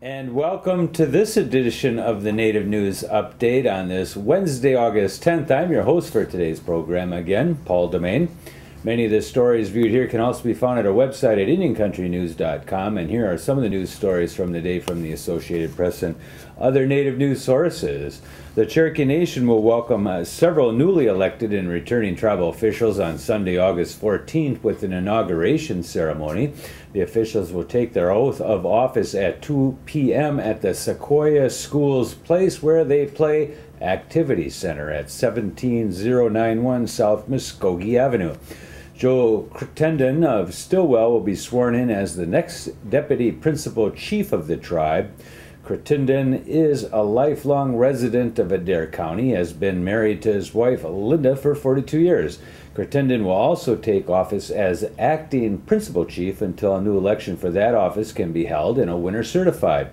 And welcome to this edition of the Native News Update on this Wednesday, August 10th. I'm your host for today's program again, Paul DeMain. Many of the stories viewed here can also be found at our website at IndianCountryNews.com, and here are some of the news stories from the day from the Associated Press and other Native news sources. The Cherokee Nation will welcome several newly elected and returning tribal officials on Sunday, August 14th with an inauguration ceremony. The officials will take their oath of office at 2 p.m. at the Sequoia Schools Place, where they play Activity Center at 17091 South Muskogee Avenue. Joe Crittenden of Stillwell will be sworn in as the next deputy principal chief of the tribe. Crittenden is a lifelong resident of Adair County, has been married to his wife Linda for 42 years. Crittenden will also take office as acting principal chief until a new election for that office can be held and a winner certified.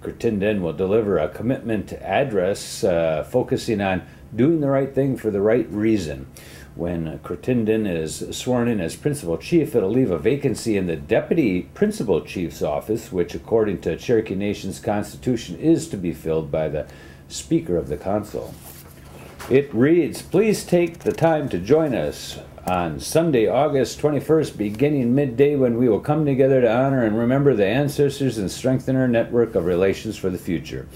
Crittenden will deliver a commitment address focusing on doing the right thing for the right reason. When Crittenden is sworn in as principal chief, it'll leave a vacancy in the deputy principal chief's office, which according to Cherokee Nation's constitution is to be filled by the Speaker of the Council. It reads, please take the time to join us on Sunday, August 21st, beginning midday, when we will come together to honor and remember the ancestors and strengthen our network of relations for the future.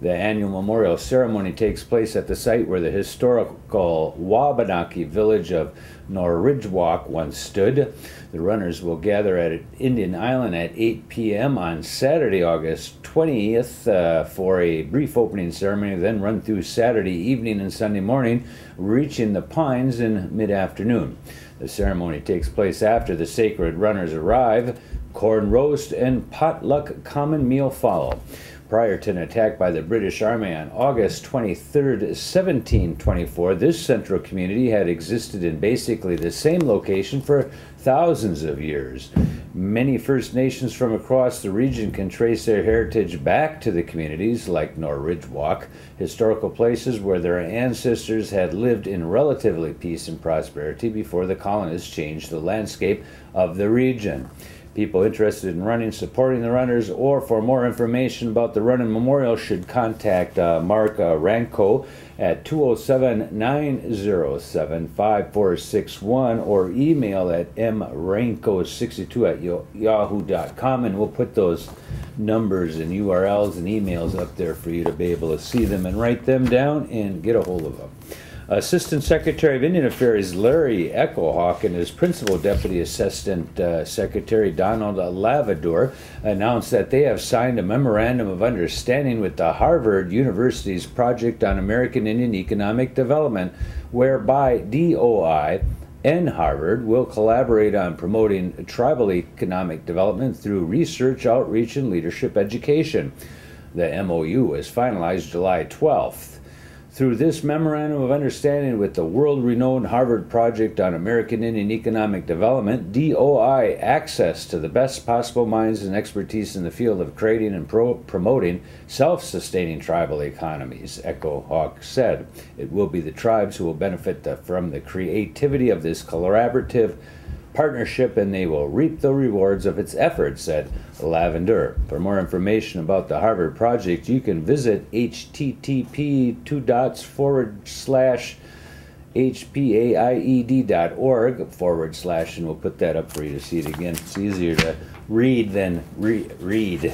The annual memorial ceremony takes place at the site where the historical Wabanaki village of Norridgewalk once stood. The runners will gather at Indian Island at 8 p.m. on Saturday, August 20th for a brief opening ceremony, then run through Saturday evening and Sunday morning, reaching the Pines in mid-afternoon. The ceremony takes place after the sacred runners arrive. Corn roast and potluck common meal follow. Prior to an attack by the British Army on August 23, 1724, this central community had existed in basically the same location for thousands of years. Many First Nations from across the region can trace their heritage back to the communities like Norridgewalk, historical places where their ancestors had lived in relatively peace and prosperity before the colonists changed the landscape of the region. People interested in running, supporting the runners, or for more information about the running memorial should contact Mark Ranko at 207-907-5461 or email at mranko62@yahoo.com, and we'll put those numbers and URLs and emails up there for you to be able to see them and write them down and get a hold of them. Assistant Secretary of Indian Affairs Larry Echohawk and his Principal Deputy Assistant Secretary Donald Lavador announced that they have signed a Memorandum of Understanding with the Harvard University's Project on American Indian Economic Development, whereby DOI and Harvard will collaborate on promoting tribal economic development through research, outreach, and leadership education. The MOU was finalized July 12th. Through this Memorandum of Understanding with the world-renowned Harvard Project on American Indian Economic Development, DOI access to the best possible minds and expertise in the field of creating and promoting self-sustaining tribal economies, Echohawk said. It will be the tribes who will benefit from the creativity of this collaborative partnership, and they will reap the rewards of its efforts, said Lavender. For more information about the Harvard Project, you can visit http://hpaied.org/ and we'll put that up for you to see it again. It's easier to read than read.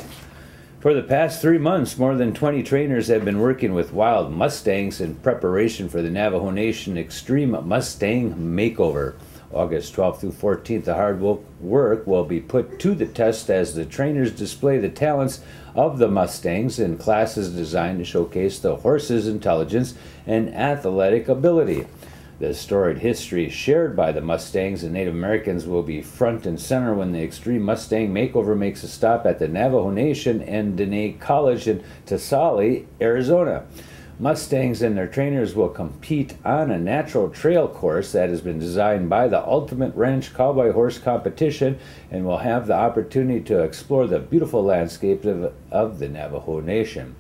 For the past 3 months, more than 20 trainers have been working with wild Mustangs in preparation for the Navajo Nation Extreme Mustang Makeover. August 12th through 14th, the hard work will be put to the test as the trainers display the talents of the Mustangs in classes designed to showcase the horse's intelligence and athletic ability. The storied history shared by the Mustangs and Native Americans will be front and center when the Extreme Mustang Makeover makes a stop at the Navajo Nation and Dene College in Tasali, Arizona. Mustangs and their trainers will compete on a natural trail course that has been designed by the Ultimate Ranch Cowboy Horse Competition and will have the opportunity to explore the beautiful landscape of the Navajo Nation.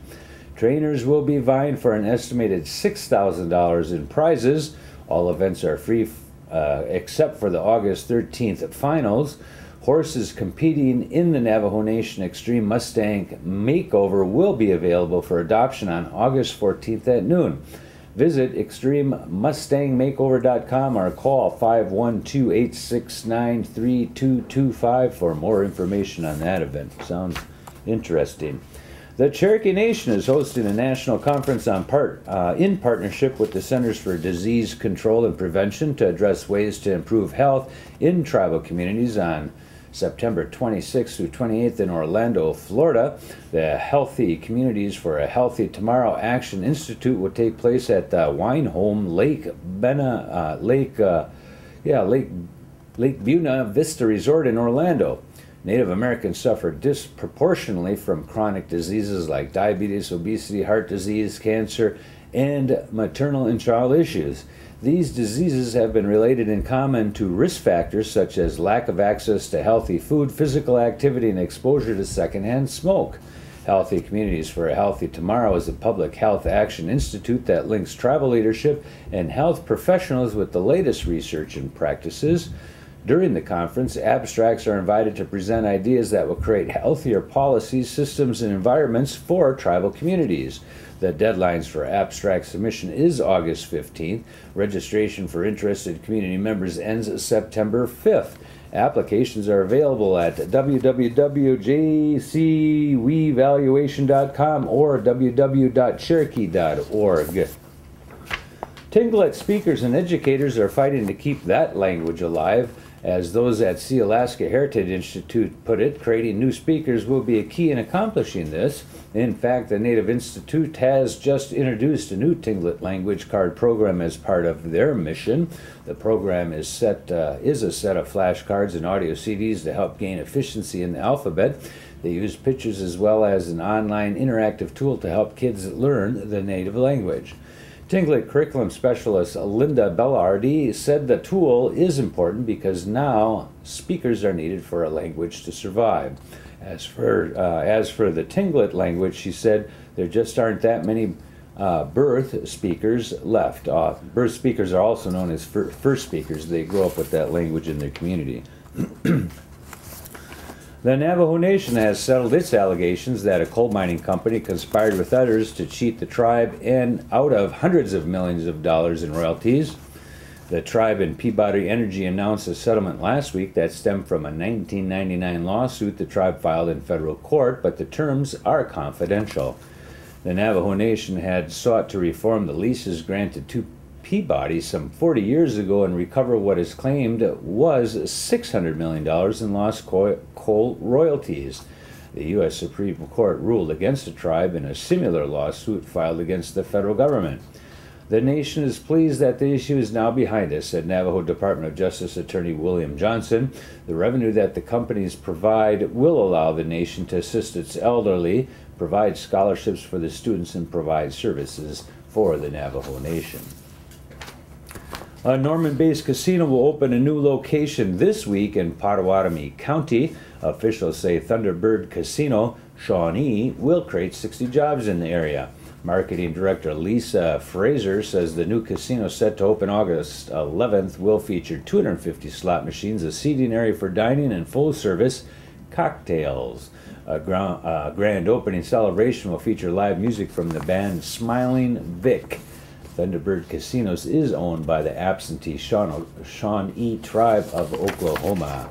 Trainers will be vying for an estimated $6,000 in prizes. All events are free except for the August 13th finals. Horses competing in the Navajo Nation Extreme Mustang Makeover will be available for adoption on August 14th at noon. Visit extrememustangmakeover.com or call 512-869-3225 for more information on that event. Sounds interesting. The Cherokee Nation is hosting a national conference in partnership with the Centers for Disease Control and Prevention to address ways to improve health in tribal communities on September 26th through 28th in Orlando, Florida. The Healthy Communities for a Healthy Tomorrow Action Institute will take place at the Winehome Lake Buena Vista Resort in Orlando. Native Americans suffer disproportionately from chronic diseases like diabetes, obesity, heart disease, cancer, and maternal and child issues. These diseases have been related in common to risk factors such as lack of access to healthy food, physical activity, and exposure to secondhand smoke. Healthy Communities for a Healthy Tomorrow is a public health action institute that links tribal leadership and health professionals with the latest research and practices. During the conference, abstracts are invited to present ideas that will create healthier policies, systems, and environments for tribal communities. The deadlines for abstract submission is August 15th. Registration for interested community members ends September 5th. Applications are available at www.jcwevaluation.com or www.cherokee.org. Tlingit speakers and educators are fighting to keep that language alive. As those at Sealaska Heritage Institute put it, creating new speakers will be a key in accomplishing this. In fact, the Native Institute has just introduced a new Tlingit language card program as part of their mission. The program is a set of flashcards and audio CDs to help gain efficiency in the alphabet. They use pictures as well as an online interactive tool to help kids learn the native language. Tlingit curriculum specialist Linda Bellardi said the tool is important because now speakers are needed for a language to survive. As for the Tlingit language, she said there just aren't that many birth speakers left. Birth speakers are also known as first speakers. They grow up with that language in their community. The Navajo Nation has settled its allegations that a coal mining company conspired with others to cheat the tribe and out of hundreds of millions of dollars in royalties. The tribe and Peabody Energy announced a settlement last week that stemmed from a 1999 lawsuit the tribe filed in federal court, but the terms are confidential. The Navajo Nation had sought to reform the leases granted to Peabody some 40 years ago and recover what is claimed was $600 million in lost coal royalties. The U.S. Supreme Court ruled against the tribe in a similar lawsuit filed against the federal government. The nation is pleased that the issue is now behind us, said Navajo Department of Justice Attorney William Johnson. The revenue that the companies provide will allow the nation to assist its elderly, provide scholarships for the students, and provide services for the Navajo Nation. A Norman-based casino will open a new location this week in Potawatomi County. Officials say Thunderbird Casino, Shawnee, will create 60 jobs in the area. Marketing Director Lisa Fraser says the new casino set to open August 11th will feature 250 slot machines, a seating area for dining, and full-service cocktails. A grand opening celebration will feature live music from the band Smiling Vic. Thunderbird Casinos is owned by the absentee Shawnee Tribe of Oklahoma.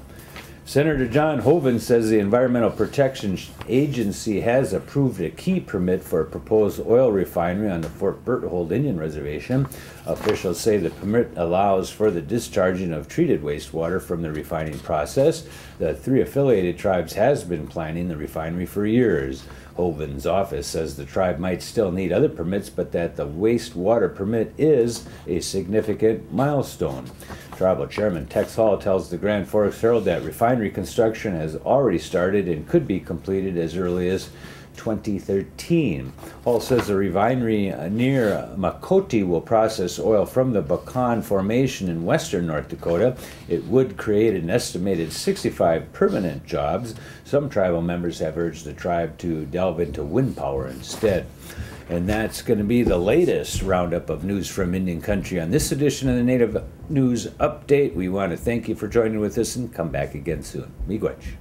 Senator John Hoeven says the Environmental Protection Agency has approved a key permit for a proposed oil refinery on the Fort Berthold Indian Reservation. Officials say the permit allows for the discharging of treated wastewater from the refining process. The three affiliated tribes has been planning the refinery for years. Hoeven's office says the tribe might still need other permits, but that the wastewater permit is a significant milestone. Tribal Chairman Tex Hall tells the Grand Forks Herald that refinery construction has already started and could be completed as early as 2013. Hall says the refinery near Makoti will process oil from the Bacan Formation in western North Dakota. It would create an estimated 65 permanent jobs. Some tribal members have urged the tribe to delve into wind power instead. And that's going to be the latest roundup of news from Indian Country on this edition of the Native News Update. We want to thank you for joining with us and come back again soon. Miigwech.